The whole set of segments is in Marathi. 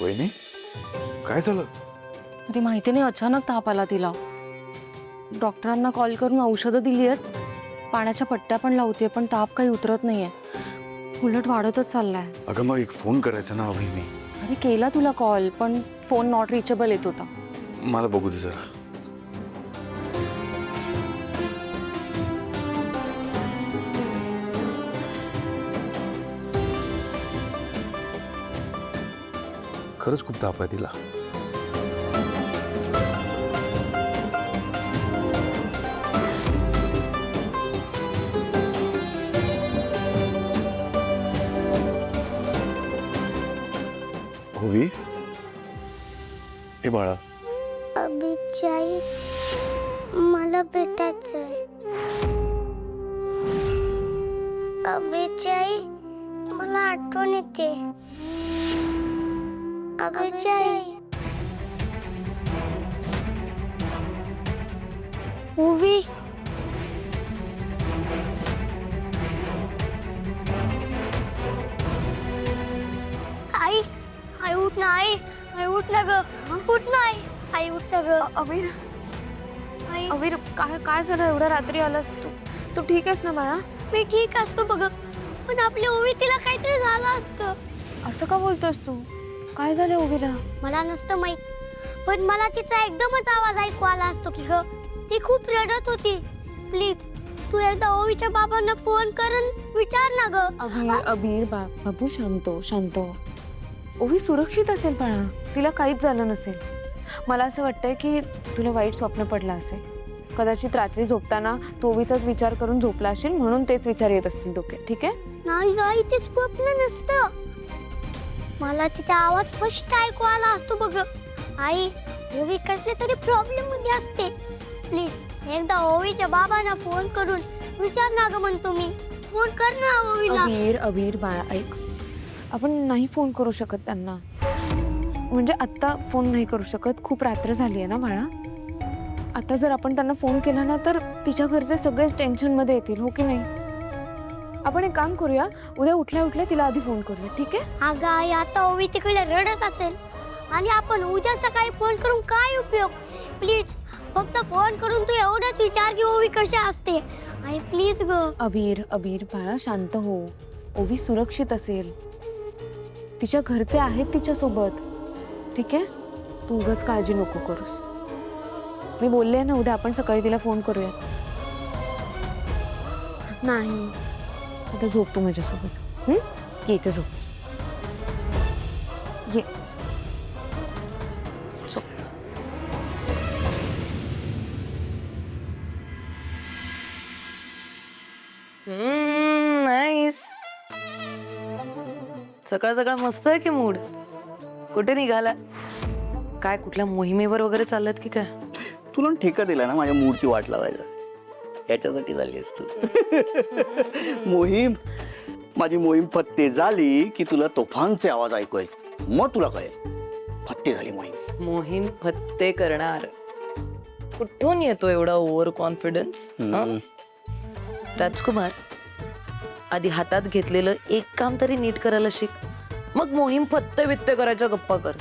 वहिनी काय झालं? अरे माहिती नाही, अचानक ताप आला तिला. डॉक्टरांना कॉल करून औषधं दिली आहेत, पाण्याच्या पट्ट्या पण लावते, पण ताप काही उतरत नाहीये, उलट वाढतच चाललाय. अगं मग एक फोन करायचा ना वहिनी. अरे केला तुला कॉल, पण फोन नॉट रिचेबल येत होता. मला बघू दे जरा. खरंच खूप ताप आहे तिला. ओवी, हे बाळा, अभिचाई मला भेटायचंय. अभिचाई मला आठवण येते. अभिचाई ओवी आई आई उठ ना. आई उठ ना ग. उठ ना आई उठ ना ग. अबीर आई अबीर काय झालं एवढ्या रात्री आलास तू? तू ठीक आहेस ना बाळा? मी ठीक असतो बघ, पण आपल्या ओवी तिला काहीतरी झालं असतं. असं का बोलतोस तू? काय झालं ओवीला? मला नसतं माहित, पण मला तिचा एकदमच आवाज ऐकू आला असतो की ग ती खूप रडत होती. प्लीज तू एकदा ओवीच्या बाबांना फोन करून विचार ना ग. अबीर अबीर बाबू शांत. ओवी सुरक्षित असेल बाळा, तिला काहीच झालं नसेल. मला असं वाटतंय की तुला वाईट स्वप्न पडलं असेल. कदाचित रात्री झोपताना तू ओवीचाच विचार करून झोपला असेल, म्हणून तेच विचार येत असतील डोक्यात. ठीक आहे? नाही ग, ते स्वप्न नसतं. मला तिचा आवाज स्पष्ट ऐकू आला असतो बघ. आई ओवी कसले तरी प्रॉब्लेम मध्ये असते. प्लीज एकदा ओवीच्या बाबांना फोन करून विचार ना ग. म्हणतो मी, फोन कर ना ओवीला. अबीर बाळा ऐक, आपण नाही फोन करू शकत त्यांना. म्हणजे आत्ता फोन नाही करू शकत, खूप रात्र झाली आहे ना बाळा. आता जर आपण त्यांना फोन केला ना तर तिच्या घरचे सगळेच टेन्शन मध्ये येतील, हो की नाही? आपण एक काम करूया, उद्या उठल्या उठल्या तिला आधी फोन करूया. ठीक आहे? अगं आई, आता ओवी तिकडे रडत असेल आणि आपण उद्या सकाळी फोन करून काय उपयोग. प्लीज फक्त फोन करून तू एवढंच विचार की ओवी कशी असते. आई प्लीज ग. अबीर बाळा शांत हो. ओवी सुरक्षित असेल, तिच्या घरचे आहेत तिच्यासोबत. ठीक आहे? तू उगाच काळजी नको करूस. मी बोलले ना, उद्या आपण सकाळी तिला फोन करूया. नाही, आता झोप तू माझ्यासोबत. ये इथे झोप. ये झोप. नाईस. सकाळ सकाळ मस्त आहे की मूड. कुठे निघाला? काय कुठल्या मोहिमेवर वगैरे चालल्यात की काय? तुला ठेका दिला ना माझ्या मूडची वाट लावायला, याच्यासाठी झालीस तू. माझी मोहीम फत्ते झाली की तुला तोफानचे आवाज ऐकू येईल, मग तुला कळेल फत्ते झाली मोहीम. मोहीम फत्ते करणार. कुठून येतो एवढा ओव्हर कॉन्फिडन्स? राजकुमार, आधी हातात घेतलेलं एक काम तरी नीट करायला शिक, मग मोहीम फत्ते बित्ते करायच्या गप्पा कर.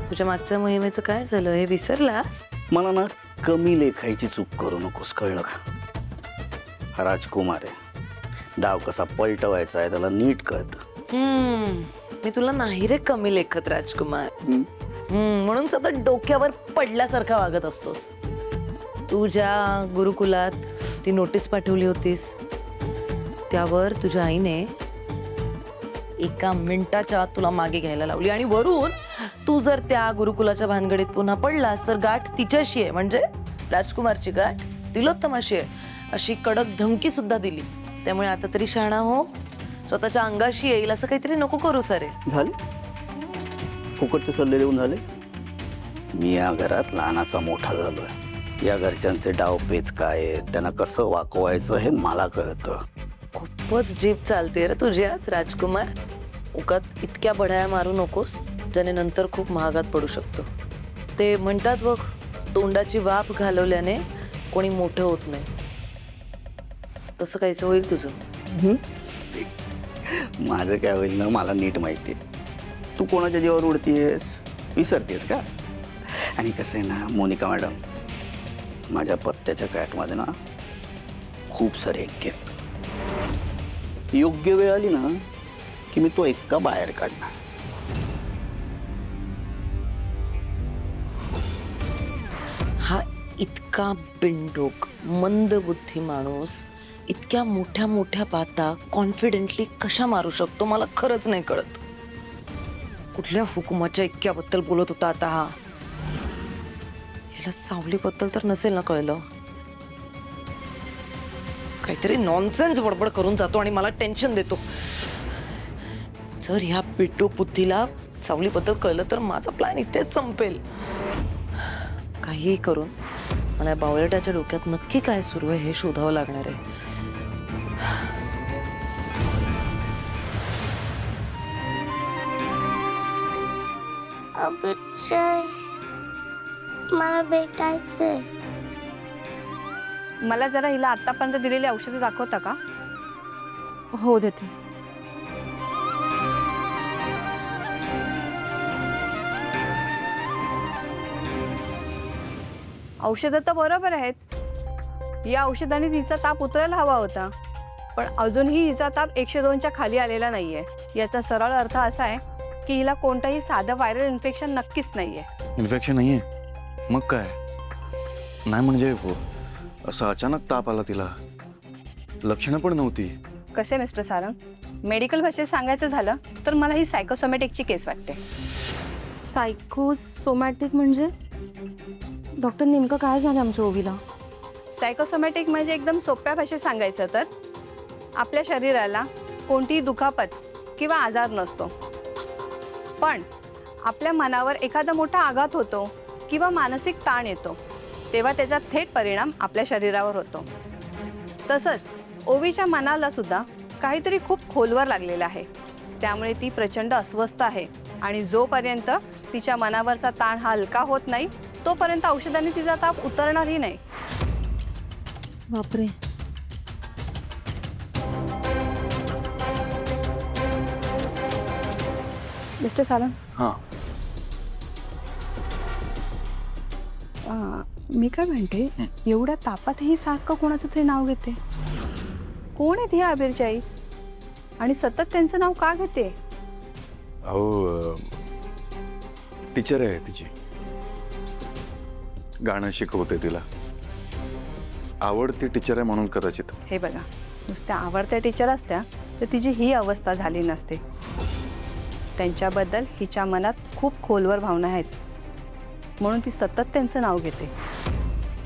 तुझ्या मागच्या मोहिमेचं काय झालं हे विसरलास? मला ना कमी लेखायची चूक करू नकोस, कळलं का? हा राजकुमार आहे, डाव कसा पलटवायचा आहे त्याला नीट कळतं. मी तुला नाही रे कमी लेखत राजकुमार. म्हणून सतत डोक्यावर पडल्यासारखा वागत असतोस. तू ज्या गुरुकुलात ती नोटीस पाठवली होतीस त्यावर तुझ्या आईने एका मिनिटाच्या आत तुला मागे घ्यायला लावली, आणि वरून तू जर त्या गुरुकुलाच्या भानगडीत पुन्हा पडलास तर गाठ तिच्याशी आहे, म्हणजे राजकुमारची गाठ तिलोत्तमाशी आहे, अशी कडक धमकी सुद्धा दिली. त्यामुळे आता तरी शहाणा हो, स्वतःच्या अंगाशी येईल असं काहीतरी नको करू सारे. झाले फुकटचे सल्ले देऊन झाले. मी या घरात लहानाचा मोठा झालोय. या घरच्यांचे डाव पेच काय आहेत, त्यांना कसं वाकवायचं हे मला कळतं. खूपच जीभ चालते रे तुझी आज राजकुमार. उगाच इतक्या बढाया मारू नकोस, ज्याने नंतर खूप महागात पडू शकतो. ते म्हणतात बघ, तोंडाची वाफ घालवल्याने कोणी मोठं होत नाही. तसं काहीच होईल तुझं. माझं काय होईल ना मला नीट माहिती. तू कोणाच्या जीवावर उडतीयस, विसरतेस का? आणि कसं आहे ना मोनिका मॅडम, माझ्या पत्त्याच्या कॅटमध्ये ना खूप सारे एक्के आहेत. योग्य वेळ आली ना की मी तो एक्का बाहेर काढणार. हा इतका बिनडोक मंदबुद्धी माणूस इतक्या मोठ्या मोठ्या बाता कॉन्फिडेंटली कशा मारू शकतो मला खरंच नाही कळत. कुठल्या हुकुमाच्या इतक्याबद्दल बोलत होता आता हा? याला सावलीबद्दल तर नसेल ना कळलं? काहीतरी नॉनसेन्स बडबड करून जातो आणि मला टेन्शन देतो. जर ह्या पिट्टू बुद्धीला सावलीबद्दल कळलं तर माझा प्लॅन इथेच संपेल. काहीही करून मला बावळटाच्या डोक्यात नक्की काय सुरू आहे हे शोधावं लागणार आहे. अभिजय, मला भेटायचंय. मला जरा हिला आतापर्यंत दिलेली औषधं दाखवता का? हो देते. औषधं तर बरोबर आहेत. या औषधाने तिचा ताप उतरायला हवा होता, पण अजूनही हिचा ताप 102च्या खाली आलेला नाहीये. याचा सरळ अर्थ असा आहे की हिला कोणतंही साधं व्हायरल इन्फेक्शन नक्कीच नाहीये. इन्फेक्शन नाही आहे? मग काय? नाही म्हणजे असं अचानक ताप आला तिला, लक्षणं पण नव्हती. कसे मिस्टर सारंग, मेडिकल भाषेत सांगायचं झालं तर मला ही सायकोसोमॅटिकची केस वाटते. सायकोसोमॅटिक म्हणजे? डॉक्टर नेमकं काय झालं आमच्या ओवीला? सायकोसोमॅटिक म्हणजे एकदम सोप्या भाषेत सांगायचं तर आपल्या शरीराला कोणतीही दुखापत किंवा आजार नसतो, पण आपल्या मनावर एखादा मोठा आघात होतो किंवा मानसिक ताण येतो तेव्हा त्याचा थेट परिणाम आपल्या शरीरावर होतो. तसंच ओवीच्या मनाला सुद्धा काहीतरी खूप खोलवर लागलेलं आहे, त्यामुळे ती प्रचंड अस्वस्थ आहे आणि जोपर्यंत तिच्या मनावरचा ताण हा हलका होत नाही तोपर्यंत औषधाने तिचा ताप उतरणारही नाही. बापरे. मिस्टर सारंग, हां, मी काय म्हणते, एवढ्या तापातही सारखं कोणाचं तरी नाव घेते. कोण आहेत ही अभिरचाई आणि सतत त्यांचं नाव का घेते? अहो टीचर आहे तिची, गाणं शिकवते तिला. आवडती टीचर आहे म्हणून कदाचित. हे बघा, नुसत्या आवडत्या टीचर असत्या तर तिची ही अवस्था झाली नसते. त्यांच्याबद्दल हिच्या मनात खूप खोलवर भावना आहेत म्हणून ती सतत त्यांचं नाव घेते.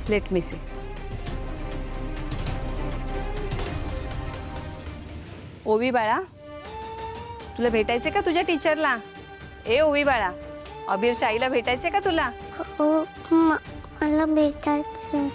Let me see. ओवी बाळा, तुला भेटायचे का तुझ्या टीचरला? ए ओवी बाळा, अभिरच्या आईला भेटायचे का तुला? हो, मला भेटायचंय.